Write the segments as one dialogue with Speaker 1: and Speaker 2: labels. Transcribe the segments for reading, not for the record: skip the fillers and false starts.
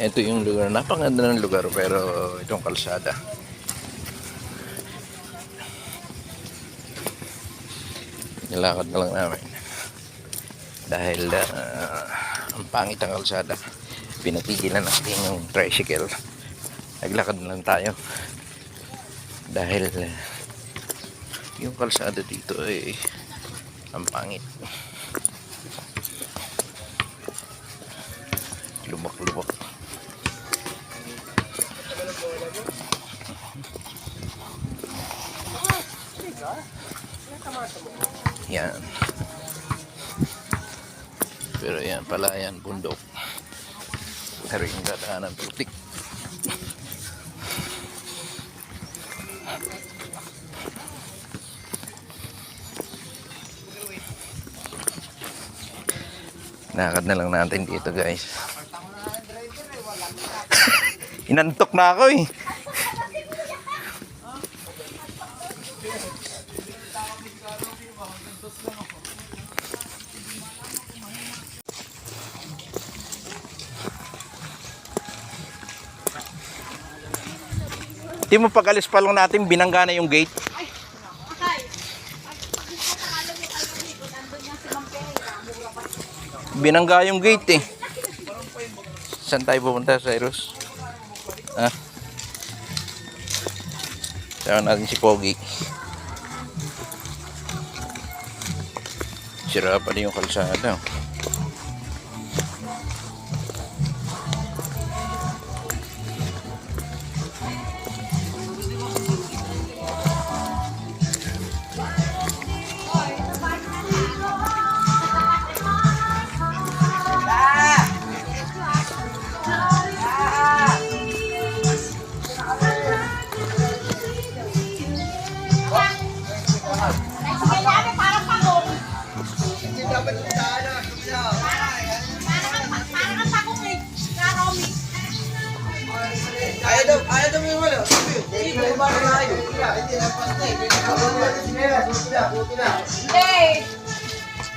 Speaker 1: Ito yung lugar, napakaganda ng lugar pero itong kalsada. Nilakad na lang namin. Dahil ang pangit ang kalsada. Pinatigilan natin yung tricycle. Naglakad na lang tayo. Dahil yung kalsada dito ay ang pangit. Lubak-lubak. Yan. Pero yan pala, yan bundok. Pero yung dadaanan putik. Nakakad na lang natin dito, guys. Inantok na ako eh. Di mo pag-alis pa lang natin, binangga na yung gate. Binangga yung gate eh. Saan tayo pupunta, Cyrus? Ah? Saan natin si Pogi. Sira pa rin yung kalsada.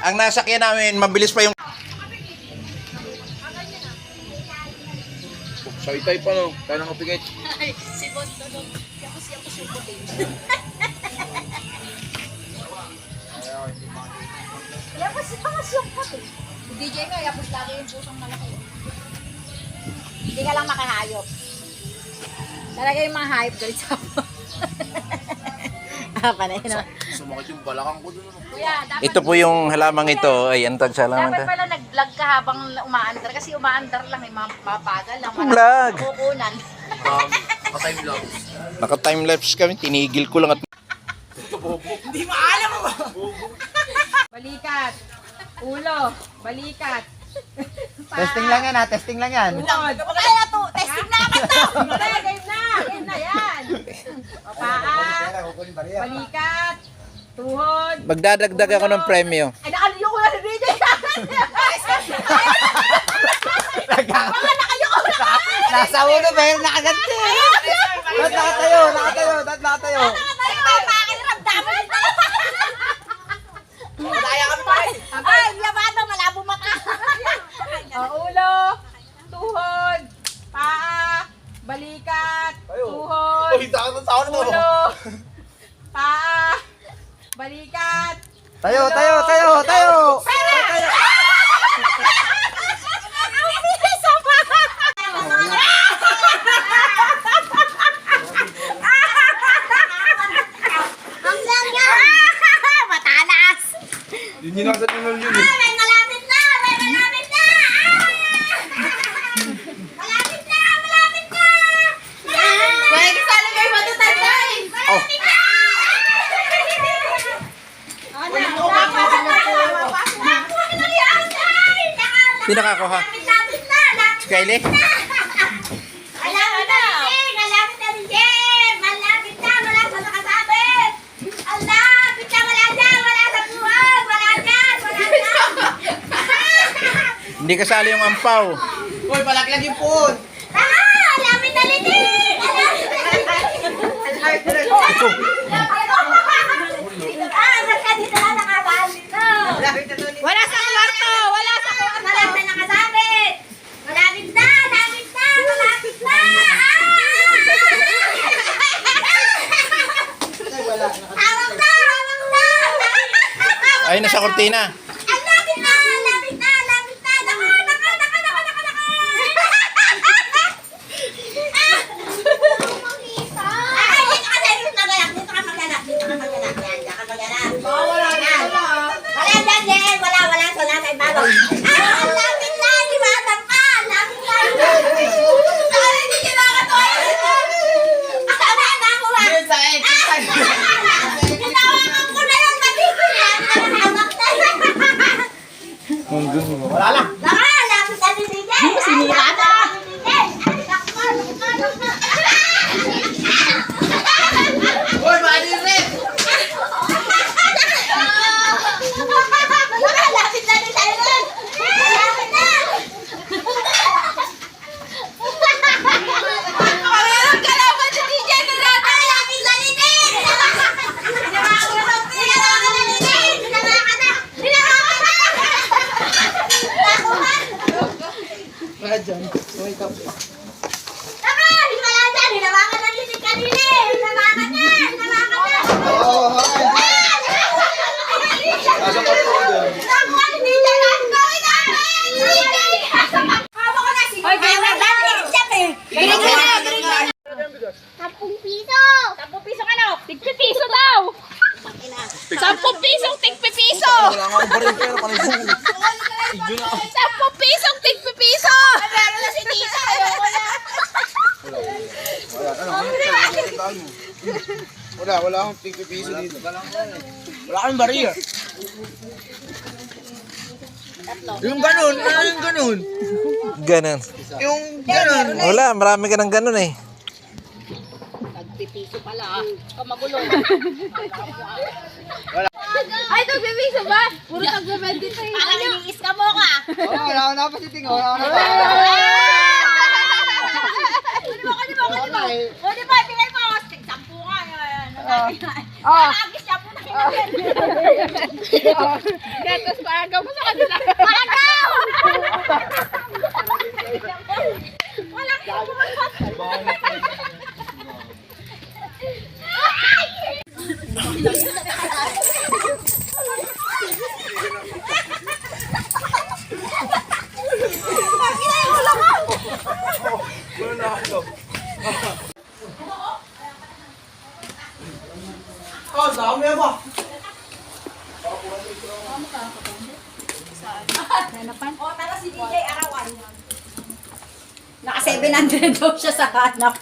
Speaker 1: Ang nasakyan namin, mabilis pa yung... Saytay pa no, kaya nang kapigit.
Speaker 2: Si Boss Dodong, yapos yung puting. Yapos yung puting. DJ ko, yapos lagi yung pusong malaki. Hindi ka lang makahayop. Talaga yung mga hayop galit sa ako. Panay na.
Speaker 3: Sumakit yung balakang ko dun.
Speaker 2: Kuya, dapat...
Speaker 1: Ito po yung halamang ito. Ay, antag sa halaman
Speaker 2: Dapat
Speaker 1: ito.
Speaker 2: pala nag-vlog ka habang umaandar. Kasi umaandar lang, mapagal lang.
Speaker 1: Vlog!
Speaker 2: Kukunan.
Speaker 3: Patay vlog.
Speaker 1: Naka-timelapse kami, tinigil ko lang at...
Speaker 3: Hindi maalam mo ba?
Speaker 4: Balikat. Ulo. Balikat.
Speaker 5: Testing lang yan ha, testing lang yan.
Speaker 4: Tuhod.
Speaker 2: Okay na to. Testing namin to.
Speaker 4: Hindi, game na. Game na yan. Paa. Balikat. Tuhod.
Speaker 1: Magdadagdag ako ng premyo.
Speaker 2: Ay, nakaliyo ko na si DJ.
Speaker 5: Nasa ulo, pero nakaganti. Dad nakatayo, dad nakatayo.
Speaker 2: Pakiramdaman ito.
Speaker 3: Mataya kami pa rin.
Speaker 2: Ay, yabado, malabo mata.
Speaker 4: Ulo. Tuhod. Paa. Balikat. Tuhod.
Speaker 3: Uy, takot sa ako na to.
Speaker 4: Ulo. Paa. Balikat.
Speaker 5: Tayo, tayo, tayo, tayo.
Speaker 2: Matalas.
Speaker 3: Yun yun ang sa tingnan yun eh.
Speaker 2: May malapit na. May malapit na. Malapit na. Malapit na. May kasali kayo matutagay. Malapit na.
Speaker 1: Sino nakakuha? Si Kylie?
Speaker 2: Malapit na, malapit na din, Jem! Malapit na, wala sa nakasabit! Malapit na, wala dyan, wala sa buwan! Wala dyan, wala dyan!
Speaker 1: Hindi kasali yung ampaw.
Speaker 5: Uy, palaklag yung puon.
Speaker 2: Malapit na din, dito na nakabahal dito!
Speaker 4: Wala sa kwarto. Wala sa kwarto.
Speaker 2: Malapit na nakasabit! Malapit na, malapit na!
Speaker 1: sa kortina.
Speaker 2: Ang lapit na! Lapit na! Lapit na! Naka! Ay, dito ka tayo magalak. Dito ka magalak. Yan, dito ka magalak. Wala dyan. Wala. Wala sa ibabaw. Ang lapit na! Limatang ka! Ang lapit na! Ay, hindi ka nakatoy! Tama na ako ba? Tinawakan ko na yung matito yan. Nakahamak na.
Speaker 3: Wala lang.
Speaker 2: Naka! Lapit na si DJ! Sinira na!
Speaker 5: Uy, mali rin!
Speaker 2: Lapit na ni Tyron! Lapit na!
Speaker 4: Meron ka naman si DJ na natin.
Speaker 2: Lapit na ni Tin! Hinawakan na ni Tin! Hinawakan na!
Speaker 5: Kaya dyan, wake up.
Speaker 2: Tama! Himala dyan! Hinawakan na ni Tin kanina! Hinawakan na!
Speaker 5: Oo, okay.
Speaker 2: Nakuha ni DJ lahat gawin namin! DJ! Hawak ko na!
Speaker 4: Hoy, kaya na, dali!
Speaker 2: Galing ka na! 10 piso!
Speaker 4: 10 piso ano? Tigpipiso daw! 10 pisong tigpipiso!
Speaker 5: Wala nga akong baril pero panay
Speaker 4: 10 pisong tigpipiso! Meron na si Tisa, ayoko na.
Speaker 5: Wala akong tigpipiso dito. Wala akong baril. Yung ganun, ano yung ganun?
Speaker 1: Ganun.
Speaker 5: Yung ganun.
Speaker 1: Wala, marami ka ng ganun eh.
Speaker 4: Tigpipiso pala ah. Magulo. Ay, tigpipiso ba? Puro tagbe-23.
Speaker 2: Parang iniis ka mo ka!
Speaker 5: Wala ako napasiting. Wala ako
Speaker 2: O, di ba? Tingnan mo! 10 nga. Nakagis siya po na kinagin.
Speaker 4: Tapos paagaw mo sa kanila.
Speaker 2: Pagaw! Walang
Speaker 3: Oh, dami ba?
Speaker 2: O, tara si DJ Arawan. Naka 700 daw siya sa hanap.